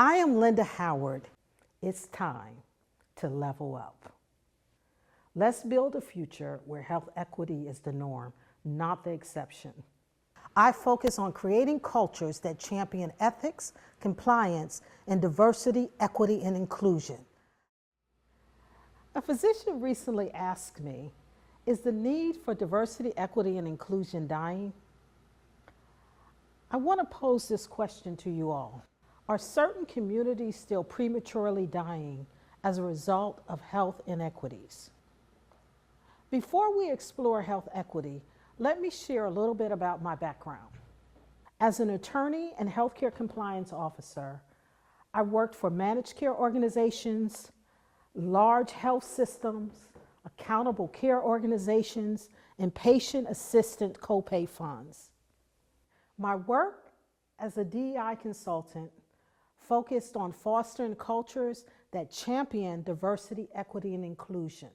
I am Linda Howard. It's time to level up. Let's build a future where health equity is the norm, not the exception. I focus on creating cultures that champion ethics, compliance, and diversity, equity, and inclusion. A physician recently asked me, is the need for diversity, equity, and inclusion dying? I want to pose this question to you all. Are certain communities still prematurely dying as a result of health inequities? Before we explore health equity, let me share a little bit about my background. As an attorney and healthcare compliance officer, I worked for managed care organizations, large health systems, accountable care organizations, and patient assistance copay funds. My work as a DEI consultant focused on fostering cultures that champion diversity, equity, and inclusion.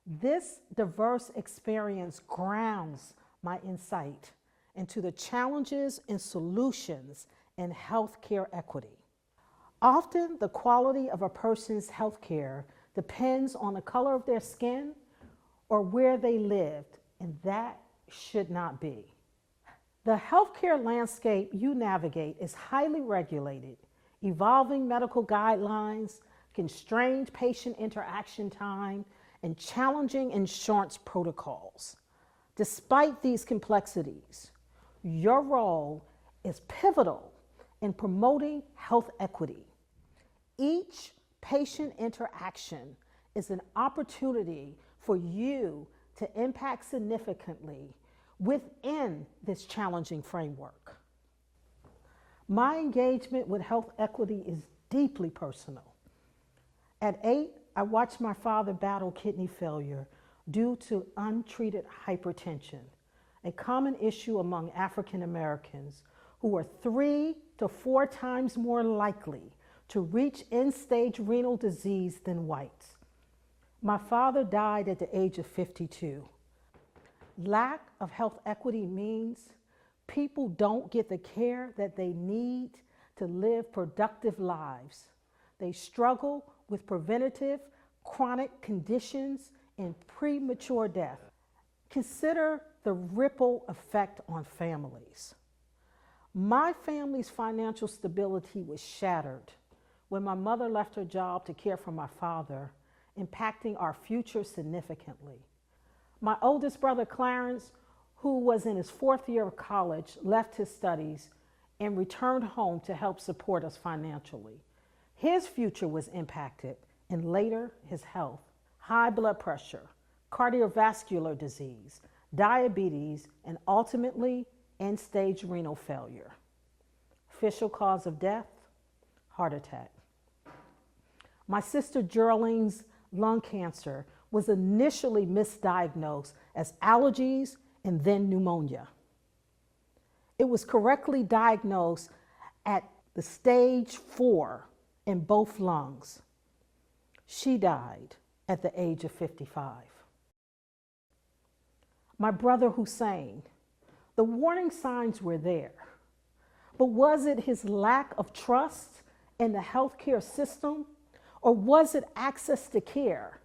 This diverse experience grounds my insight into the challenges and solutions in healthcare equity. Often, the quality of a person's healthcare depends on the color of their skin or where they lived, and that should not be. The healthcare landscape you navigate is highly regulated. Evolving medical guidelines, constrained patient interaction time, and challenging insurance protocols. Despite these complexities, your role is pivotal in promoting health equity. Each patient interaction is an opportunity for you to impact significantly within this challenging framework. My engagement with health equity is deeply personal. At 8, I watched my father battle kidney failure due to untreated hypertension, a common issue among African Americans who are 3 to 4 times more likely to reach end-stage renal disease than whites. My father died at the age of 52. Lack of health equity means people don't get the care that they need to live productive lives. They struggle with preventative, chronic conditions and premature death. Consider the ripple effect on families. My family's financial stability was shattered when my mother left her job to care for my father, impacting our future significantly. My oldest brother, Clarence, who was in his 4th year of college, left his studies and returned home to help support us financially. His future was impacted, and later his health. High blood pressure, cardiovascular disease, diabetes, and ultimately end-stage renal failure. Official cause of death, heart attack. My sister Geraldine's lung cancer was initially misdiagnosed as allergies and then pneumonia. It was correctly diagnosed at the stage 4 in both lungs. She died at the age of 55. My brother Hussein, the warning signs were there, but was it his lack of trust in the healthcare system, or was it access to care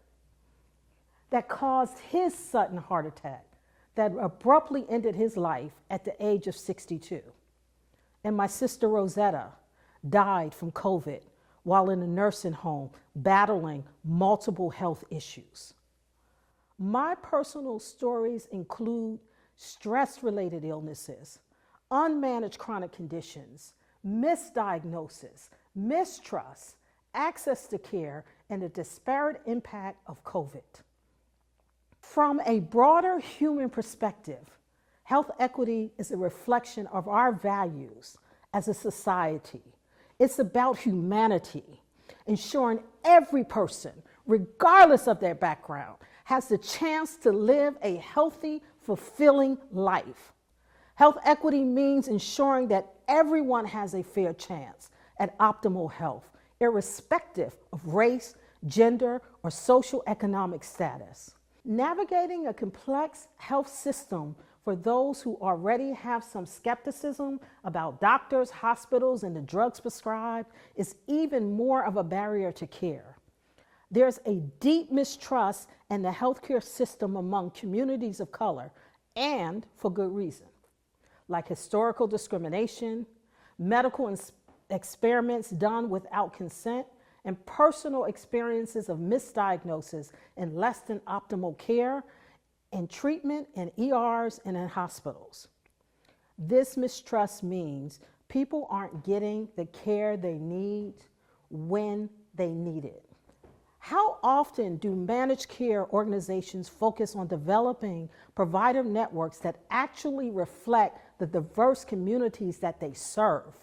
that caused his sudden heart attack that abruptly ended his life at the age of 62? And my sister Rosetta died from COVID while in a nursing home battling multiple health issues. My personal stories include stress-related illnesses, unmanaged chronic conditions, misdiagnosis, mistrust, access to care, and the disparate impact of COVID. From a broader human perspective, health equity is a reflection of our values as a society. It's about humanity, ensuring every person, regardless of their background, has the chance to live a healthy, fulfilling life. Health equity means ensuring that everyone has a fair chance at optimal health, irrespective of race, gender, or socio-economic status. Navigating a complex health system for those who already have some skepticism about doctors, hospitals, and the drugs prescribed, is even more of a barrier to care. There's a deep mistrust in the healthcare system among communities of color, and for good reason, like historical discrimination, medical experiments done without consent, and personal experiences of misdiagnosis and less than optimal care and treatment in ERs and in hospitals. This mistrust means people aren't getting the care they need when they need it. How often do managed care organizations focus on developing provider networks that actually reflect the diverse communities that they serve?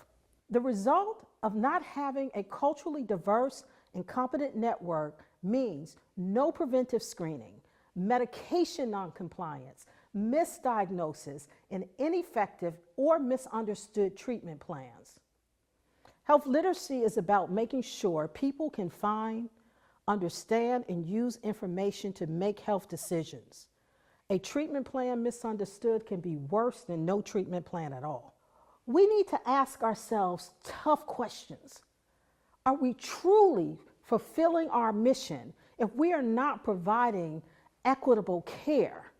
The result of not having a culturally diverse and competent network means no preventive screening, medication noncompliance, misdiagnosis, and ineffective or misunderstood treatment plans. Health literacy is about making sure people can find, understand, and use information to make health decisions. A treatment plan misunderstood can be worse than no treatment plan at all. We need to ask ourselves tough questions. Are we truly fulfilling our mission if we are not providing equitable care?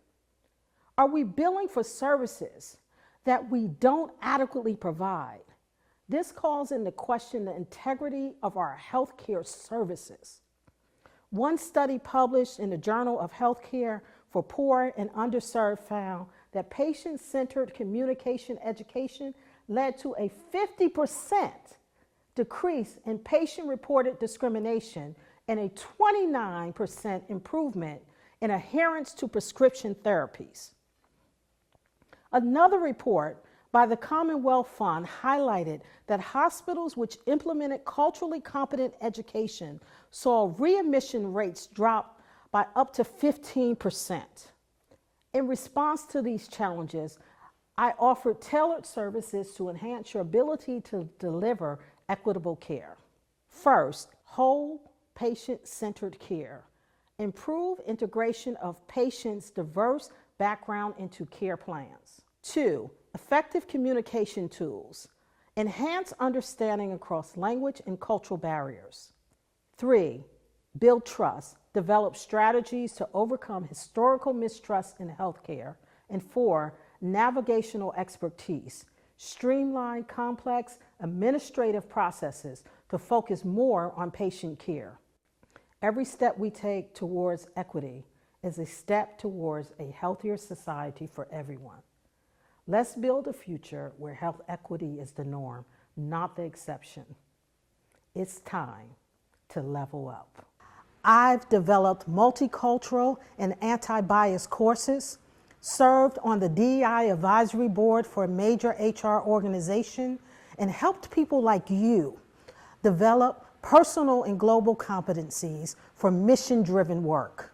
Are we billing for services that we don't adequately provide? This calls into question the integrity of our healthcare services. One study published in the Journal of Healthcare for Poor and Underserved found that patient-centered communication education led to a 50% decrease in patient-reported discrimination and a 29% improvement in adherence to prescription therapies. Another report by the Commonwealth Fund highlighted that hospitals which implemented culturally competent education saw readmission rates drop by up to 15%. In response to these challenges, I offered tailored services to enhance your ability to deliver equitable care. First, whole patient-centered care. Improve integration of patients' diverse background into care plans. 2, effective communication tools. Enhance understanding across language and cultural barriers. 3, build trust. Develop strategies to overcome historical mistrust in healthcare. And 4, navigational expertise. Streamline complex administrative processes to focus more on patient care. Every step we take towards equity is a step towards a healthier society for everyone. Let's build a future where health equity is the norm, not the exception. It's time to level up. I've developed multicultural and anti-bias courses, served on the DEI advisory board for a major HR organization, and helped people like you develop personal and global competencies for mission-driven work.